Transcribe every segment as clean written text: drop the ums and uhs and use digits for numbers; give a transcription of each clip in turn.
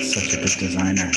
Such a good designer.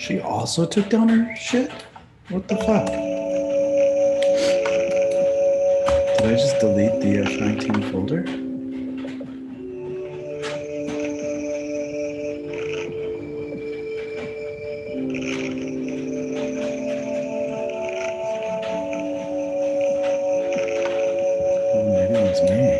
She also took down her shit? What the fuck? Did I just delete the F19 folder? Oh, maybe it was me.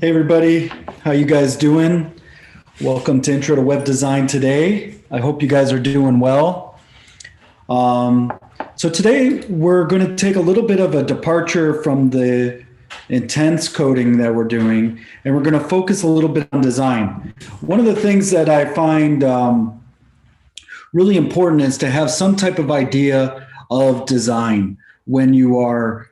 Hey everybody, how you guys doing? Welcome to Intro to Web Design today. I hope you guys are doing well. So today we're going to take a little bit of a departure from the intense coding that we're doing, and we're going to focus a little bit on design. One of the things that I find really important is to have some type of idea of design when you are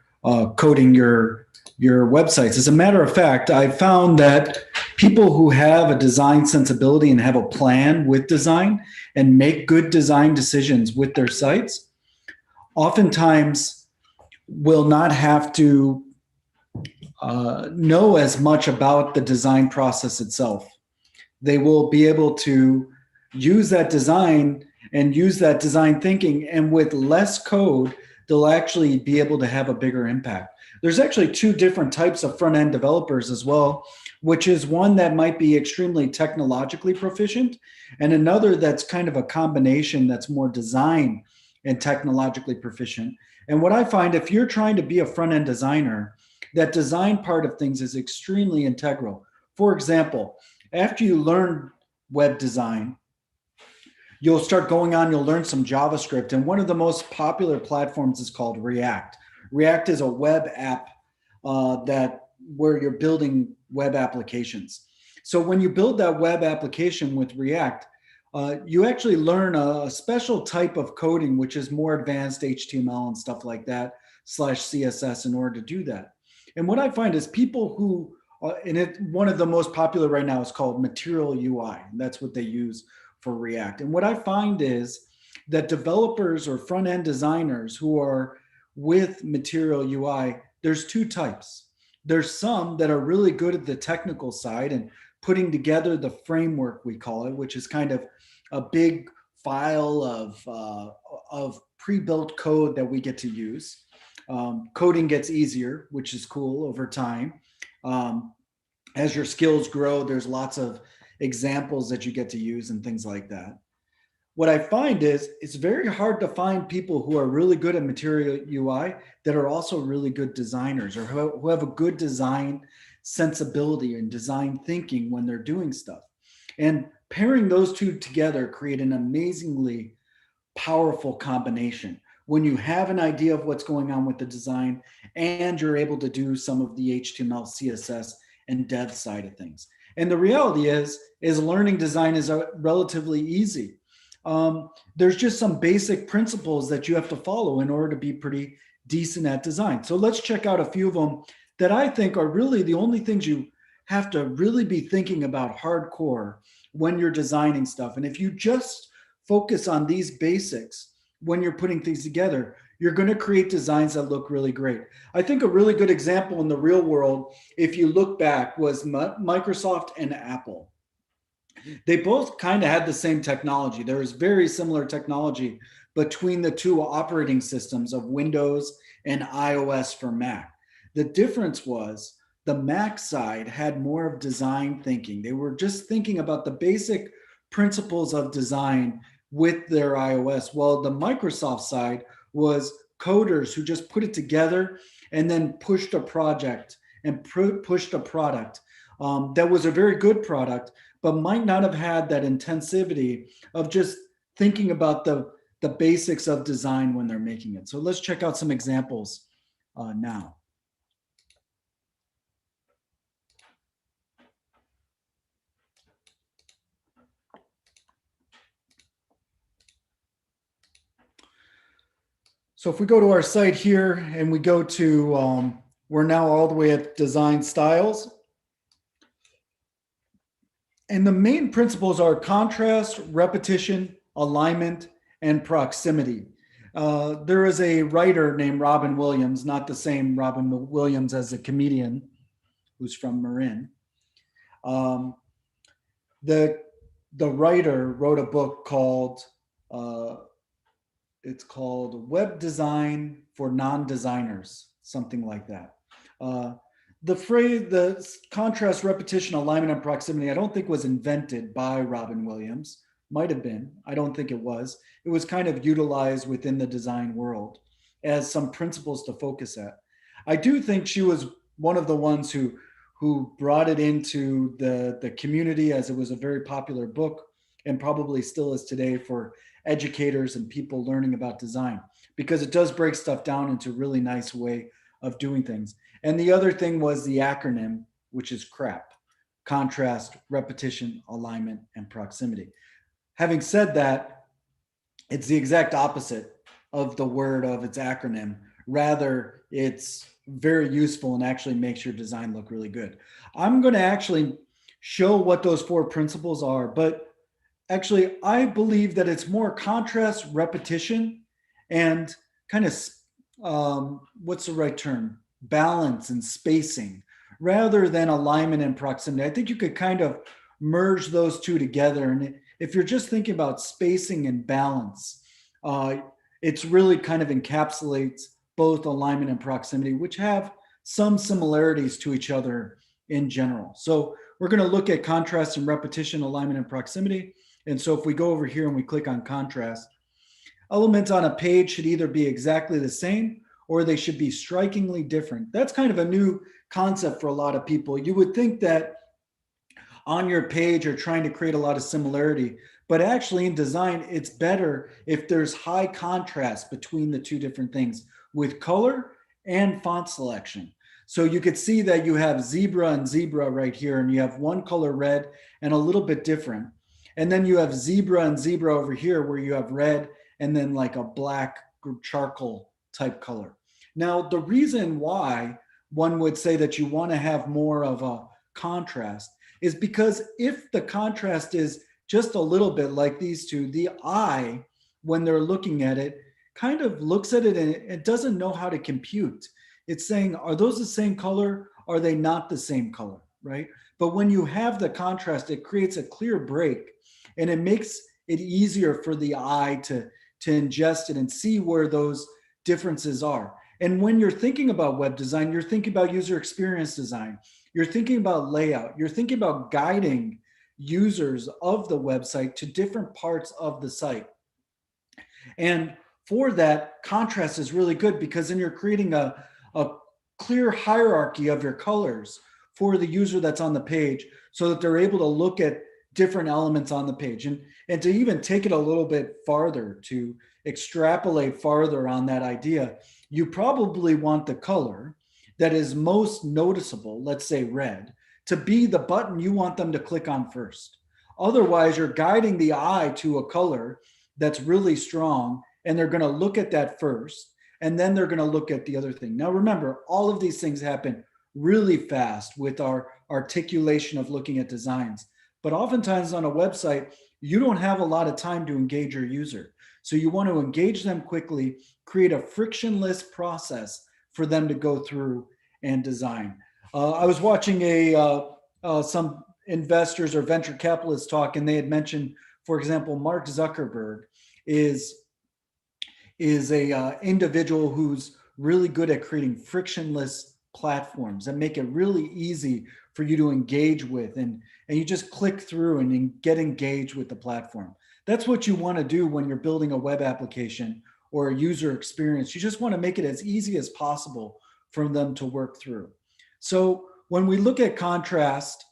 coding your websites. As a matter of fact, I found that people who have a design sensibility and have a plan with design and make good design decisions with their sites oftentimes will not have to know as much about the design process itself. They will be able to use that design and use that design thinking, and with less code, they'll actually be able to have a bigger impact. There's actually two different types of front-end developers as well, which is one that might be extremely technologically proficient, and another that's kind of a combination that's more design and technologically proficient. And what I find, if you're trying to be a front-end designer, that design part of things is extremely integral. For example, after you learn web design, you'll start going on, you'll learn some JavaScript, and one of the most popular platforms is called React. React is a web app that where you're building web applications. So when you build that web application with React, you actually learn a special type of coding, which is more advanced HTML and stuff like that, slash CSS in order to do that. And what I find is people who, one of the most popular right now is called Material UI. And that's what they use for React. And what I find is that developers or front end designers who are with Material UI, there's two types. There's some that are really good at the technical side and putting together the framework, we call it, which is kind of a big file of pre-built code that we get to use. Coding gets easier, which is cool over time. As your skills grow, there's lots of examples that you get to use and things like that. What I find is it's very hard to find people who are really good at Material UI that are also really good designers or who have a good design sensibility and design thinking when they're doing stuff. And pairing those two together create an amazingly powerful combination when you have an idea of what's going on with the design and you're able to do some of the HTML, CSS, and dev side of things. And the reality is learning design is relatively easy. There's just some basic principles that you have to follow in order to be pretty decent at design. So let's check out a few of them that I think are really the only things you have to really be thinking about hardcore when you're designing stuff. And if you just focus on these basics when you're putting things together, you're going to create designs that look really great. I think a really good example in the real world, if you look back, was Microsoft and Apple. They both kind of had the same technology. There was very similar technology between the two operating systems of Windows and iOS for Mac. The difference was the Mac side had more of design thinking. They were just thinking about the basic principles of design with their iOS, while the Microsoft side was coders who just put it together and then pushed a project and pushed a product that was a very good product, but might not have had that intensivity of just thinking about the basics of design when they're making it. So let's check out some examples now. So if we go to our site here and we go to, we're now all the way at design styles. And the main principles are contrast, repetition, alignment, and proximity. There is a writer named Robin Williams, not the same Robin Williams as a comedian who's from Marin. The writer wrote a book called, it's called Web Design for Non-Designers, something like that. The phrase, the contrast, repetition, alignment, and proximity, I don't think was invented by Robin Williams. Might have been. I don't think it was. It was kind of utilized within the design world as some principles to focus at. I do think she was one of the ones who brought it into the community, as it was a very popular book and probably still is today for educators and people learning about design, because it does break stuff down into a really nice way of doing things. And the other thing was the acronym, which is CRAP: contrast, repetition, alignment, and proximity. Having said that, it's the exact opposite of the word of its acronym. Rather, it's very useful and actually makes your design look really good. I'm going to actually show what those 4 principles are, but actually, I believe that it's more contrast, repetition, and kind of, what's the right term? Balance and spacing, rather than alignment and proximity. I think you could kind of merge those two together. And if you're just thinking about spacing and balance, it's really kind of encapsulates both alignment and proximity, which have some similarities to each other in general. So we're going to look at contrast and repetition, alignment and proximity. And so if we go over here and we click on contrast, elements on a page should either be exactly the same or they should be strikingly different. That's kind of a new concept for a lot of people. You would think that on your page you're trying to create a lot of similarity, but actually in design, it's better if there's high contrast between the two different things with color and font selection. So you could see that you have zebra and zebra right here, and you have one color red and a little bit different. And then you have zebra and zebra over here where you have red and then like a black charcoal type color. Now, the reason why one would say that you want to have more of a contrast is because if the contrast is just a little bit like these two, the eye, when they're looking at it, kind of looks at it and it doesn't know how to compute. It's saying, are those the same color? Are they not the same color, right? But when you have the contrast, it creates a clear break and it makes it easier for the eye to ingest it and see where those differences are. And when you're thinking about web design, you're thinking about user experience design. You're thinking about layout. You're thinking about guiding users of the website to different parts of the site. And for that, contrast is really good because then you're creating a clear hierarchy of your colors for the user that's on the page so that they're able to look at different elements on the page. And to even take it a little bit farther, to extrapolate farther on that idea, you probably want the color that is most noticeable, let's say red, to be the button you want them to click on first. Otherwise, you're guiding the eye to a color that's really strong, and they're going to look at that first, and then they're going to look at the other thing. Now, remember, all of these things happen really fast with our articulation of looking at designs. But oftentimes on a website, you don't have a lot of time to engage your user. So you want to engage them quickly, create a frictionless process for them to go through and design. I was watching some investors or venture capitalists talk, and they had mentioned, for example, Mark Zuckerberg is a individual who's really good at creating frictionless platforms that make it really easy for you to engage with, and you just click through and get engaged with the platform. That's what you want to do when you're building a web application or a user experience. You just want to make it as easy as possible for them to work through. So when we look at contrast,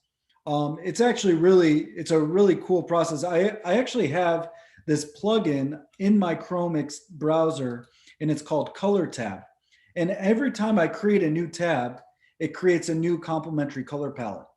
it's a really cool process. I actually have this plugin in my Chrome browser, and it's called Color Tab. And every time I create a new tab, it creates a new complementary color palette.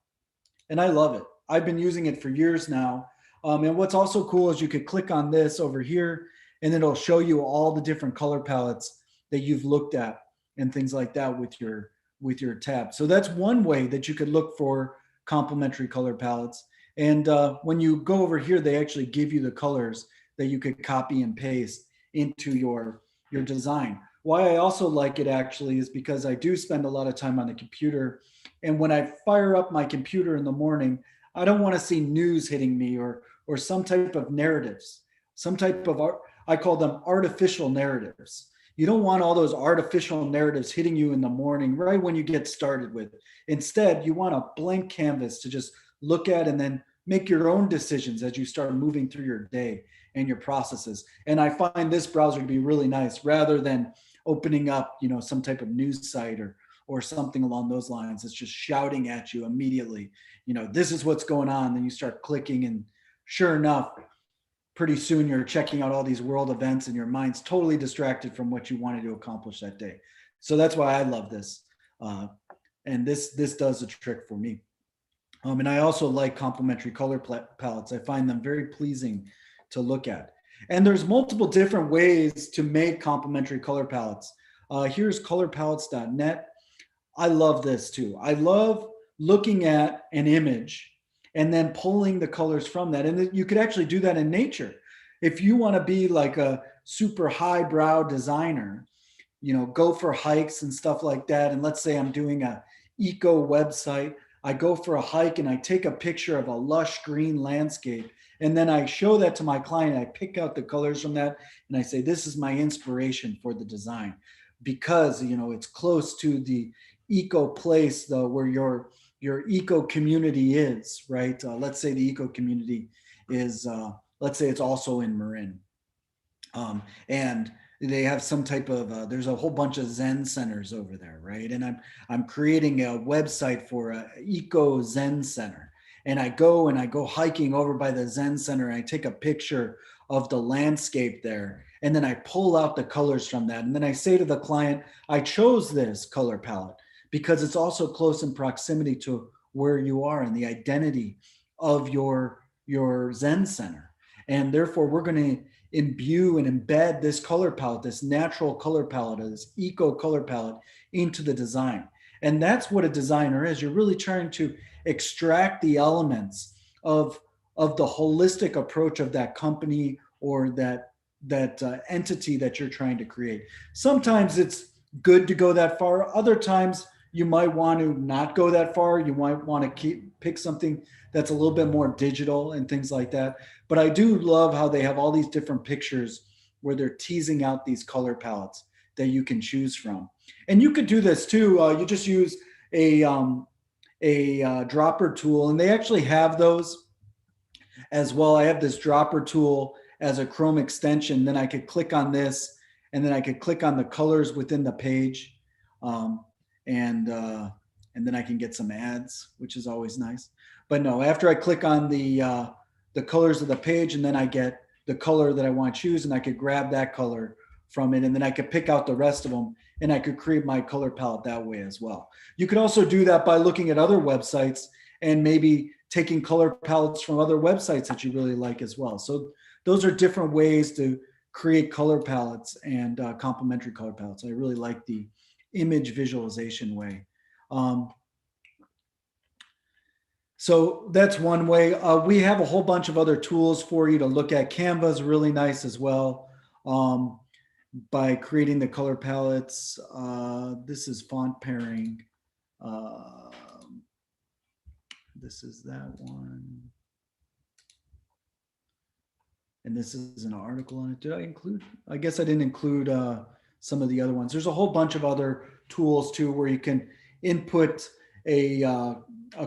And I love it. I've been using it for years now. And what's also cool is you could click on this over here, and it'll show you all the different color palettes that you've looked at and things like that with your tab. So that's one way that you could look for complementary color palettes. And when you go over here, they actually give you the colors that you could copy and paste into your design. Why I also like it actually is because I do spend a lot of time on the computer. And when I fire up my computer in the morning, I don't want to see news hitting me or some type of narratives, some type of art. I call them artificial narratives. You don't want all those artificial narratives hitting you in the morning, right when you get started with it. Instead, you want a blank canvas to just look at and then make your own decisions as you start moving through your day and your processes. And I find this browser to be really nice rather than opening up, some type of news site or something along those lines. It's just shouting at you immediately, this is what's going on. Then you start clicking, and sure enough, pretty soon you're checking out all these world events and your mind's totally distracted from what you wanted to accomplish that day. So that's why I love this. And this does a trick for me. And I also like complementary color palettes. I find them very pleasing to look at. And there's multiple different ways to make complementary color palettes. Here's colorpalettes.net. I love this too. I love looking at an image and then pulling the colors from that. And you could actually do that in nature. If you want to be like a super highbrow designer, go for hikes and stuff like that. And let's say I'm doing a eco website. I go for a hike and I take a picture of a lush green landscape. And then I show that to my client. I pick out the colors from that and I say, this is my inspiration for the design because, it's close to the eco place though, where your eco community is, right? Let's say the eco community is, let's say it's also in Marin. And they have some type of, there's a whole bunch of Zen centers over there, right? And I'm creating a website for a eco Zen center. And I go hiking over by the Zen center and I take a picture of the landscape there. And then I pull out the colors from that. And then I say to the client, I chose this color palette because it's also close in proximity to where you are and the identity of your Zen center. And therefore, we're going to imbue and embed this color palette, this natural color palette, this eco color palette into the design. And that's what a designer is. You're really trying to extract the elements of the holistic approach of that company or that entity that you're trying to create. Sometimes it's good to go that far. Other times you might want to not go that far. You might want to pick something that's a little bit more digital and things like that. But I do love how they have all these different pictures where they're teasing out these color palettes that you can choose from. And you could do this too. You just use a dropper tool, and they actually have those as well. I have this dropper tool as a Chrome extension. Then I could click on this, and then I could click on the colors within the page, and then I can get some ads, which is always nice. But no, after I click on the colors of the page, and then I get the color that I want to choose, and I could grab that color from it, and then I could pick out the rest of them, and I could create my color palette that way as well. You could also do that by looking at other websites and maybe taking color palettes from other websites that you really like as well. So those are different ways to create color palettes and complementary color palettes. I really like the image visualization way. So that's one way. We have a whole bunch of other tools for you to look at. Canva is really nice as well. By creating the color palettes. This is font pairing. This is that one. And this is an article on it. Did I include? I guess I didn't include some of the other ones. There's a whole bunch of other tools too where you can input a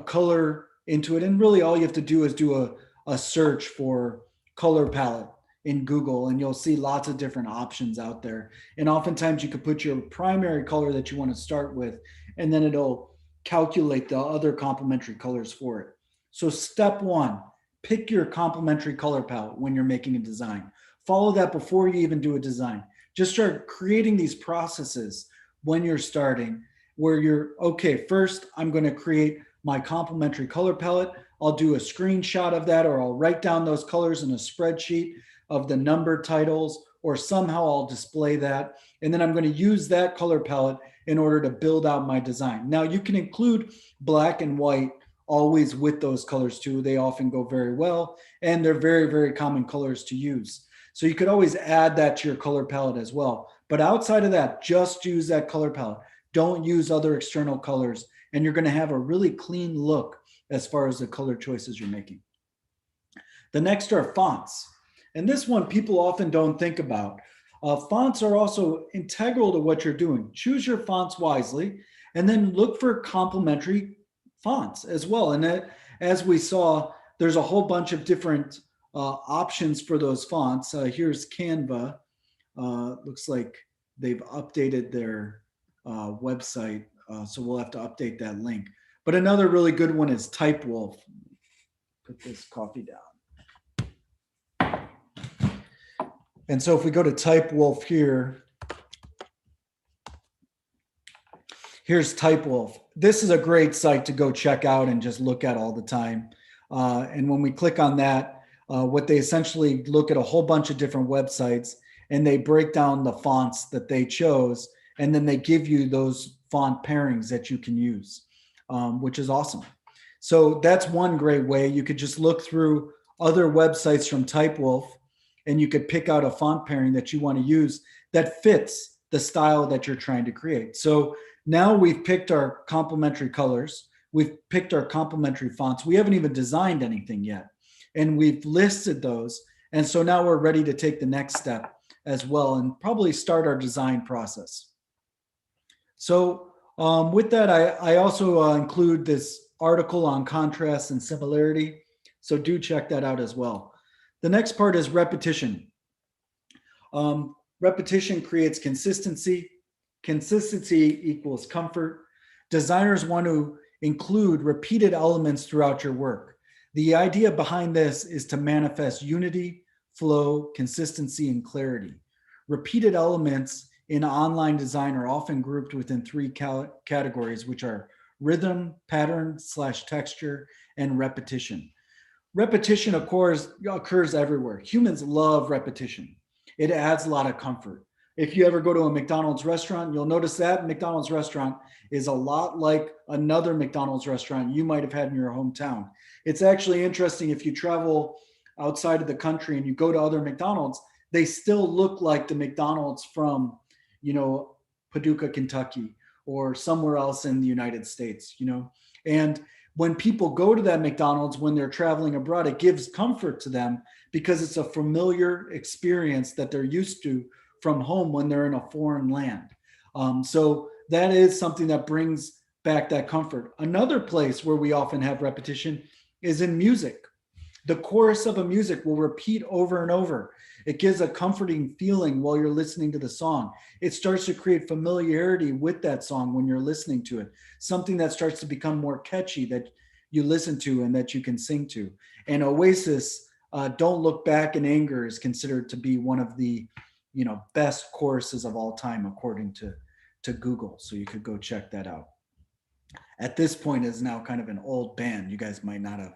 color into it. And really all you have to do is do a search for color palette in Google, and you'll see lots of different options out there. And oftentimes you could put your primary color that you want to start with, and then it'll calculate the other complementary colors for it. So step one, pick your complementary color palette when you're making a design. Follow that before you even do a design. Just start creating these processes when you're starting, where you're, okay, first I'm going to create my complementary color palette. I'll do a screenshot of that, or I'll write down those colors in a spreadsheet of the number titles, or somehow I'll display that. And then I'm going to use that color palette in order to build out my design. Now you can include black and white always with those colors too. They often go very well, and they're very, very common colors to use. So you could always add that to your color palette as well. But outside of that, just use that color palette. Don't use other external colors, and you're going to have a really clean look as far as the color choices you're making. The next are fonts. And this one people often don't think about. Fonts are also integral to what you're doing. Choose your fonts wisely, and then look for complementary fonts as well. And as we saw, there's a whole bunch of different options for those fonts. Here's Canva. Looks like they've updated their website, so we'll have to update that link. But another really good one is Typewolf. Put this coffee down. And so if we go to Typewolf here, here's Typewolf. This is a great site to go check out and just look at all the time. And when we click on that, what they essentially look at a whole bunch of different websites, and they break down the fonts that they chose, and then they give you those font pairings that you can use, which is awesome. So that's one great way. You could just look through other websites from Typewolf, and you could pick out a font pairing that you want to use that fits the style that you're trying to create. So now we've picked our complementary colors. We've picked our complementary fonts. We haven't even designed anything yet, and we've listed those. And so now we're ready to take the next step as well and probably start our design process. So with that, I also include this article on contrast and similarity. So do check that out as well. The next part is repetition. Repetition creates consistency. Consistency equals comfort. Designers want to include repeated elements throughout your work. The idea behind this is to manifest unity, flow, consistency, and clarity. Repeated elements in online design are often grouped within three categories, which are rhythm, pattern / texture, and repetition. Repetition, of course, occurs everywhere. Humans love repetition. It adds a lot of comfort. If you ever go to a McDonald's restaurant, you'll notice that McDonald's restaurant is a lot like another McDonald's restaurant you might have had in your hometown. It's actually interesting if you travel outside of the country and you go to other McDonald's, they still look like the McDonald's from, you know, Paducah, Kentucky, or somewhere else in the United States, you know. And when people go to that McDonald's when they're traveling abroad, it gives comfort to them because it's a familiar experience that they're used to from home when they're in a foreign land. So that is something that brings back that comfort. Another place where we often have repetition is in music. The chorus of a music will repeat over and over. It gives a comforting feeling while you're listening to the song. It starts to create familiarity with that song when you're listening to it, something that starts to become more catchy that you listen to and that you can sing to. And Oasis, Don't Look Back in Anger, is considered to be one of the, you know, best choruses of all time, according to Google. So you could go check that out. At this point, is now kind of an old band you guys might not have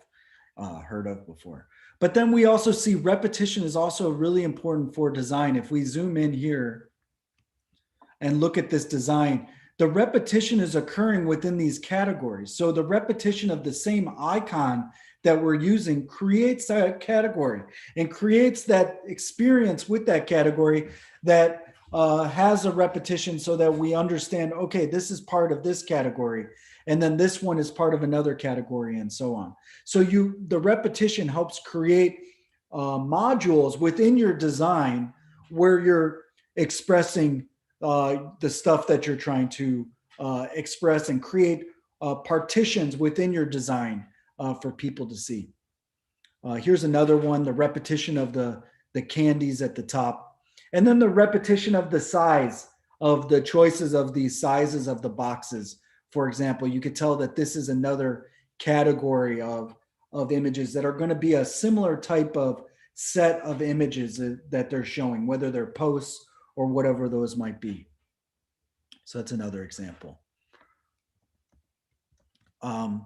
heard of before. But then we also see repetition is also really important for design. If we zoom in here and look at this design, the repetition is occurring within these categories. So the repetition of the same icon that we're using creates that category and creates that experience with that category that has a repetition so that we understand, okay, this is part of this category. And then this one is part of another category and so on. So the repetition helps create modules within your design where you're expressing the stuff that you're trying to express and create partitions within your design for people to see. Here's another one, the repetition of the candies at the top. And then the repetition of the size of the choices of the sizes of the boxes. For example, you could tell that this is another category of images that are going to be a similar type of set of images that they're showing, whether they're posts or whatever those might be. So that's another example. And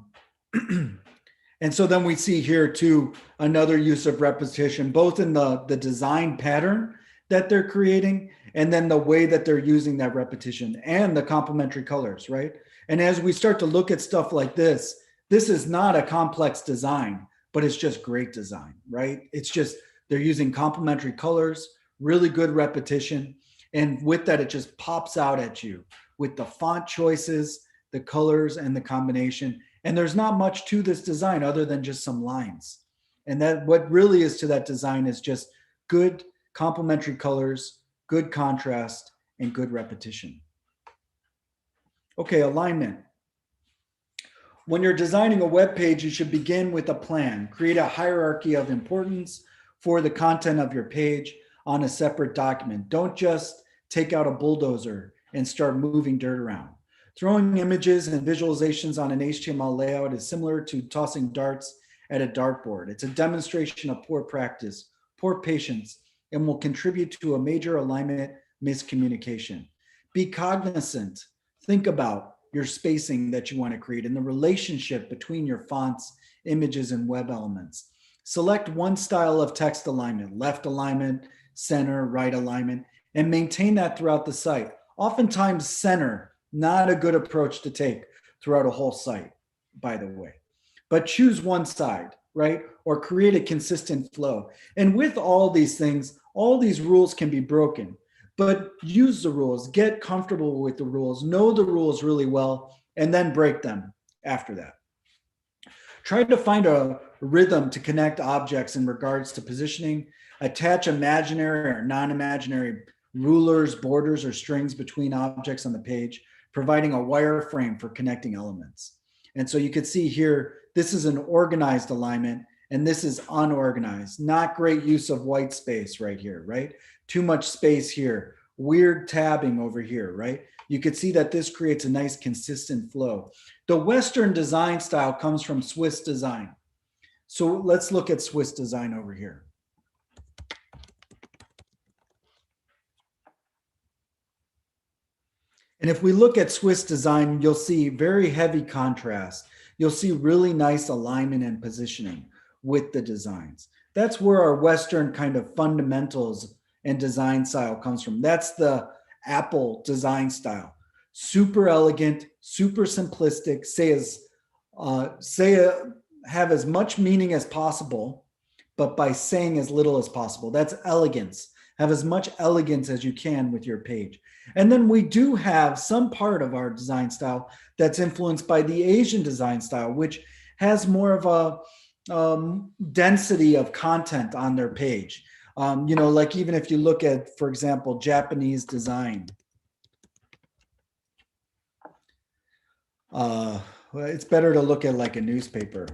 so then we see here too another use of repetition, both in the design pattern that they're creating and then the way that they're using that repetition and the complementary colors, right? And as we start to look at stuff like this is not a complex design, but it's just great design, right? It's just they're using complementary colors, really good repetition. And with that, it just pops out at you with the font choices, the colors, and the combination. And there's not much to this design other than just some lines. And that what really is to that design is just good complementary colors, good contrast, and good repetition. Okay, alignment. When you're designing a web page, you should begin with a plan. Create a hierarchy of importance for the content of your page on a separate document. Don't just take out a bulldozer and start moving dirt around. Throwing images and visualizations on an HTML layout is similar to tossing darts at a dartboard. It's a demonstration of poor practice, poor patience, and will contribute to a major alignment miscommunication. Be cognizant. Think about your spacing that you want to create and the relationship between your fonts, images, and web elements. Select one style of text alignment, left alignment, center, right alignment, and maintain that throughout the site. Oftentimes, center, not a good approach to take throughout a whole site, by the way. But choose one side, right? Or create a consistent flow. And with all these things, all these rules can be broken. But use the rules, get comfortable with the rules, know the rules really well, and then break them after that. Try to find a rhythm to connect objects in regards to positioning. Attach imaginary or non-imaginary rulers, borders, or strings between objects on the page, providing a wireframe for connecting elements. And so you can see here, this is an organized alignment, and this is unorganized. Not great use of white space right here, right? Too much space here, weird tabbing over here, right? You could see that this creates a nice consistent flow. The Western design style comes from Swiss design. So let's look at Swiss design over here. And if we look at Swiss design, you'll see very heavy contrast. You'll see really nice alignment and positioning with the designs. That's where our Western kind of fundamentals and design style comes from. That's the Apple design style. Super elegant, super simplistic, have as much meaning as possible, but by saying as little as possible. That's elegance. Have as much elegance as you can with your page. And then we do have some part of our design style that's influenced by the Asian design style, which has more of a density of content on their page. Like even if you look at, for example, Japanese design, it's better to look at like a newspaper.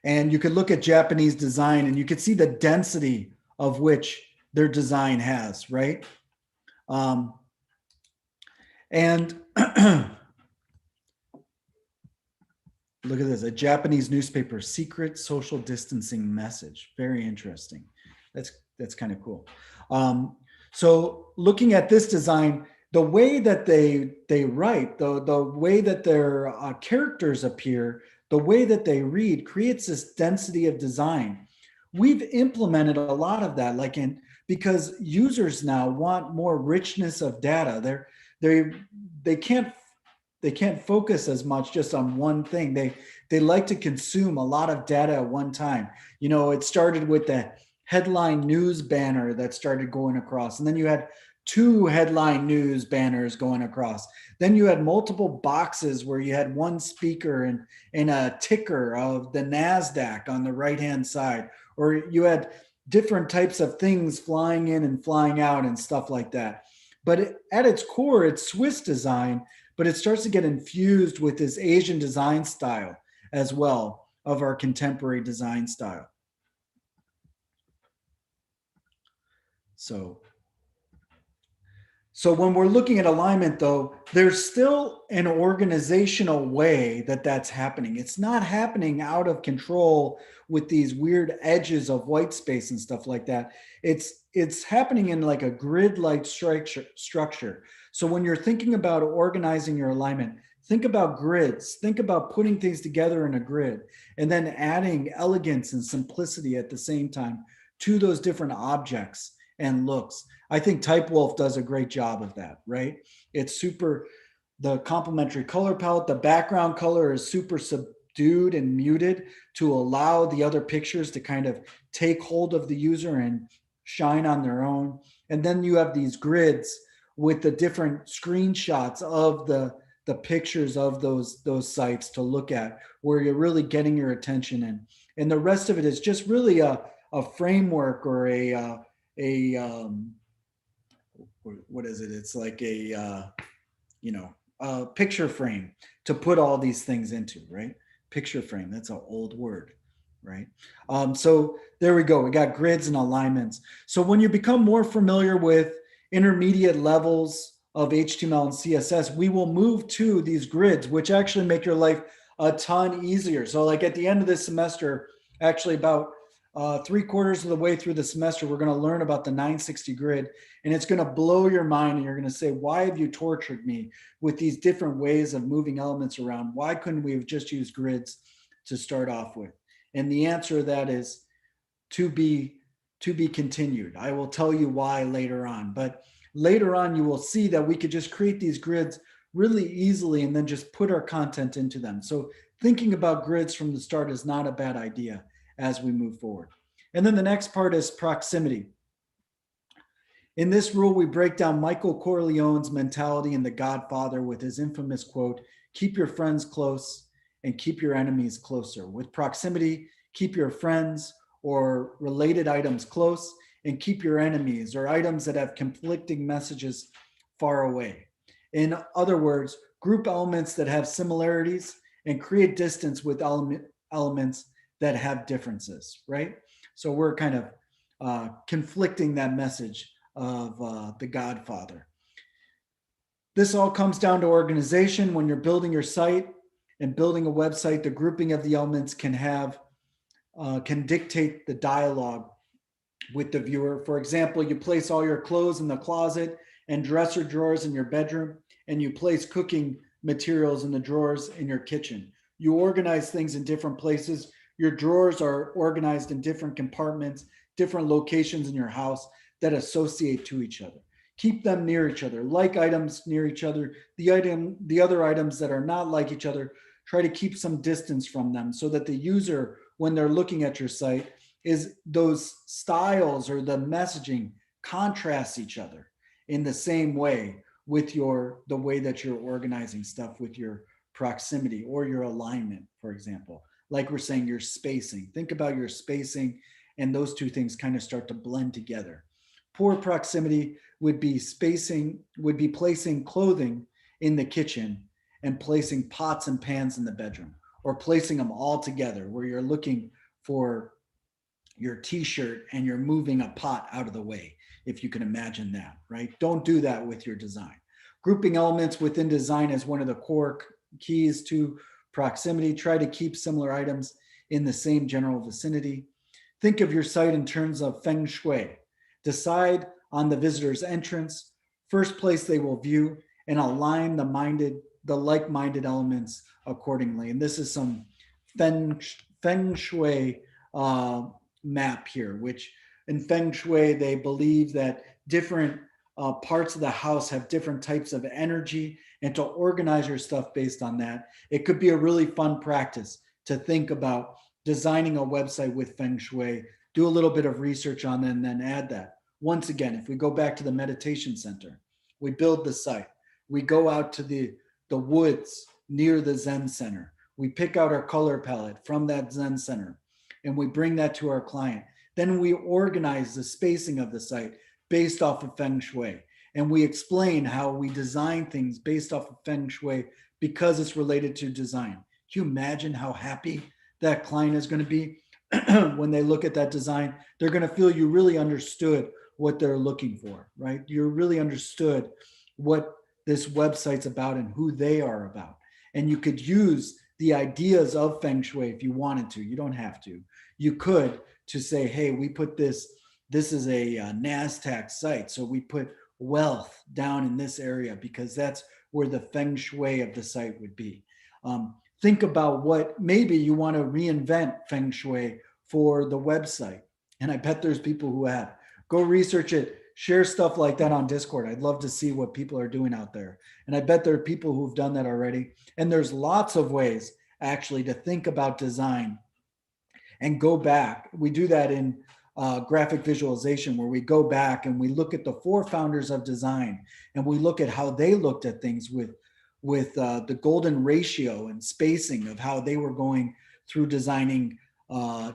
And you could look at Japanese design and you could see the density of which their design has, right? And look at this, a Japanese newspaper, secret social distancing message. Very interesting. That's kind of cool. So looking at this design, the way that they write, the way that their characters appear, the way that they read creates this density of design. We've implemented a lot of that, because users now want more richness of data. They can't focus as much just on one thing. They like to consume a lot of data at one time. It started with the headline news banner that started going across, and then you had 2 headline news banners going across. Then you had multiple boxes where you had one speaker and a ticker of the NASDAQ on the right-hand side, or you had different types of things flying in and flying out and stuff like that. But at its core, it's Swiss design, but it starts to get infused with this Asian design style as well of our contemporary design style. So when we're looking at alignment, though, there's still an organizational way that's happening. It's not happening out of control with these weird edges of white space and stuff like that. It's happening in like a grid-like structure. So when you're thinking about organizing your alignment, think about grids. Think about putting things together in a grid and then adding elegance and simplicity at the same time to those different objects and looks. I think Typewolf does a great job of that, right? It's the complementary color palette, the background color is super subdued and muted to allow the other pictures to kind of take hold of the user and shine on their own. And then you have these grids with the different screenshots of the pictures of those sites to look at, where you're really getting your attention in. And the rest of it is just really a framework or what is it? It's like a picture frame to put all these things into, right? Picture frame, that's an old word, right? So there we go. We got grids and alignments. So when you become more familiar with intermediate levels of HTML and CSS, we will move to these grids, which actually make your life a ton easier. So like at the end of this semester, actually about 3/4 of the way through the semester, we're going to learn about the 960 grid, and it's going to blow your mind. And you're going to say, why have you tortured me with these different ways of moving elements around? Why couldn't we have just used grids to start off with? And the answer to that is to be continued. I will tell you why later on, but later on, you will see that we could just create these grids really easily and then just put our content into them. So thinking about grids from the start is not a bad idea as we move forward. And then the next part is proximity. In this rule, we break down Michael Corleone's mentality in The Godfather with his infamous quote, keep your friends close and keep your enemies closer. With proximity, keep your friends or related items close and keep your enemies or items that have conflicting messages far away. In other words, group elements that have similarities and create distance with elements that have differences, right? So we're kind of conflicting that message of The Godfather. This all comes down to organization. When you're building your site and building a website, the grouping of the elements can dictate the dialogue with the viewer. For example, you place all your clothes in the closet and dresser drawers in your bedroom, and you place cooking materials in the drawers in your kitchen. You organize things in different places. Your drawers are organized in different compartments, different locations in your house that associate to each other. Keep them near each other, like items near each other. The other items that are not like each other, try to keep some distance from them so that the user, when they're looking at your site, is those styles or the messaging contrasts each other in the same way with the way that you're organizing stuff with your proximity or your alignment, for example. Like we're saying, your spacing. Think about your spacing, and those two things kind of start to blend together. Poor proximity would be placing clothing in the kitchen and placing pots and pans in the bedroom, or placing them all together where you're looking for your t-shirt and you're moving a pot out of the way, if you can imagine that, right? Don't do that with your design. Grouping elements within design is one of the core keys to proximity. Try to keep similar items in the same general vicinity. Think of your site in terms of Feng Shui. Decide on the visitor's entrance, first place they will view, and align the like-minded elements accordingly. And this is some Feng Shui map here, which in Feng Shui, they believe that different parts of the house have different types of energy, and to organize your stuff based on that. It could be a really fun practice to think about designing a website with Feng Shui, do a little bit of research on it, and then add that. Once again, if we go back to the meditation center, we build the site, we go out to the woods near the Zen center, we pick out our color palette from that Zen center, and we bring that to our client. Then we organize the spacing of the site based off of Feng Shui. And we explain how we design things based off of Feng Shui because it's related to design. Can you imagine how happy that client is going to be when they look at that design? They're going to feel you really understood what they're looking for, right? You really understood what this website's about and who they are about. And you could use the ideas of Feng Shui if you wanted to. You don't have to. You could, to say, hey, we put this is a NASDAQ site, so we put wealth down in this area because that's where the Feng Shui of the site would be. Think about what maybe you want to reinvent Feng Shui for the website. And I bet there's people who have. Go research it, share stuff like that on Discord. I'd love to see what people are doing out there. And I bet there are people who've done that already. And there's lots of ways actually to think about design and go back. We do that in graphic visualization, where we go back and we look at the four founders of design, and we look at how they looked at things with the golden ratio and spacing of how they were going through designing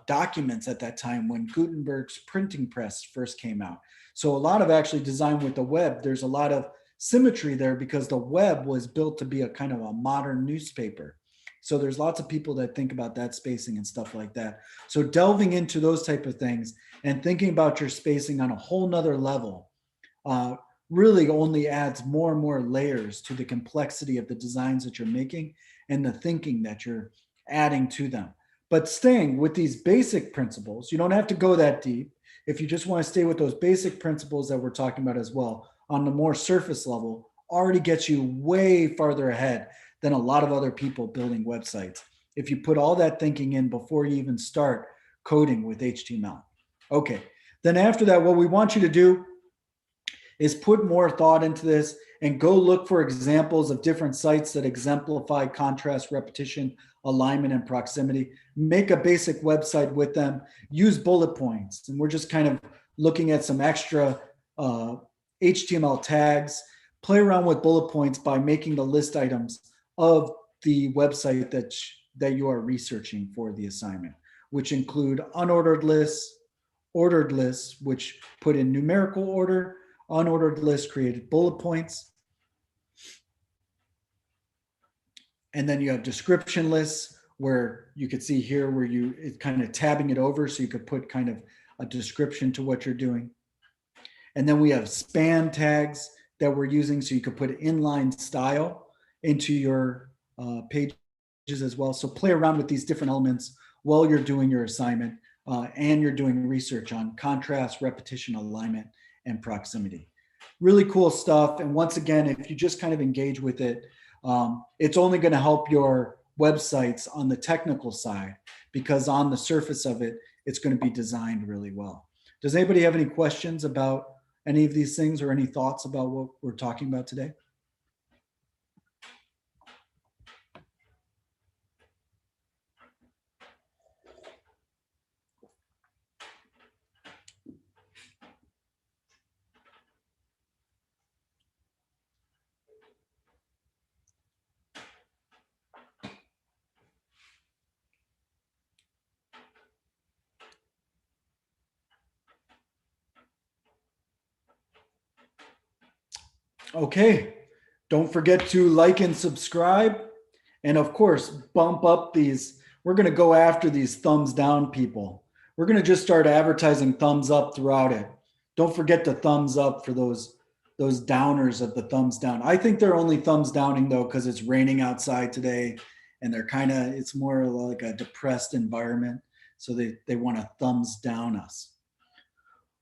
documents at that time when Gutenberg's printing press first came out. So a lot of actually design with the web, there's a lot of symmetry there because the web was built to be a kind of a modern newspaper. So there's lots of people that think about that spacing and stuff like that. So delving into those type of things and thinking about your spacing on a whole nother level really only adds more and more layers to the complexity of the designs that you're making and the thinking that you're adding to them. But staying with these basic principles, you don't have to go that deep. If you just want to stay with those basic principles that we're talking about as well, on the more surface level, already gets you way farther ahead than a lot of other people building websites if you put all that thinking in before you even start coding with HTML. Okay, then after that, what we want you to do is put more thought into this and go look for examples of different sites that exemplify contrast, repetition, alignment, and proximity. Make a basic website with them. Use bullet points. And we're just kind of looking at some extra HTML tags. Play around with bullet points by making the list items of the website that you are researching for the assignment, which include unordered lists, ordered lists, which put in numerical order, unordered lists created bullet points. And then you have description lists, where you could see here where it's kind of tabbing it over so you could put kind of a description to what you're doing. And then we have span tags that we're using so you could put inline style into your pages as well. So play around with these different elements while you're doing your assignment and you're doing research on contrast, repetition, alignment, and proximity. really cool stuff. And once again, if you just kind of engage with it, it's only going to help your websites on the technical side, because on the surface of it, it's going to be designed really well. Does anybody have any questions about any of these things or any thoughts about what we're talking about today? Okay. Don't forget to like and subscribe. And of course, bump up these. We're going to go after these thumbs down people. We're going to just start advertising thumbs up throughout it. Don't forget to thumbs up for those downers of the thumbs down. I think they're only thumbs downing though because it's raining outside today and they're kind of, it's more like a depressed environment. So they want to thumbs down us.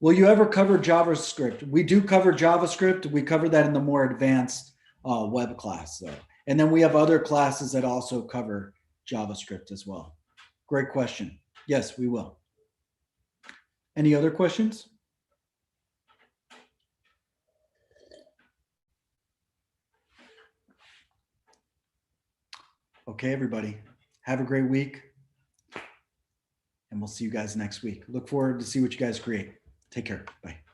Will you ever cover JavaScript? We do cover JavaScript. We cover that in the more advanced web class, though. And then we have other classes that also cover JavaScript as well. Great question. Yes, we will. Any other questions? Okay, everybody. Have a great week. And we'll see you guys next week. Look forward to see what you guys create. Take care. Bye.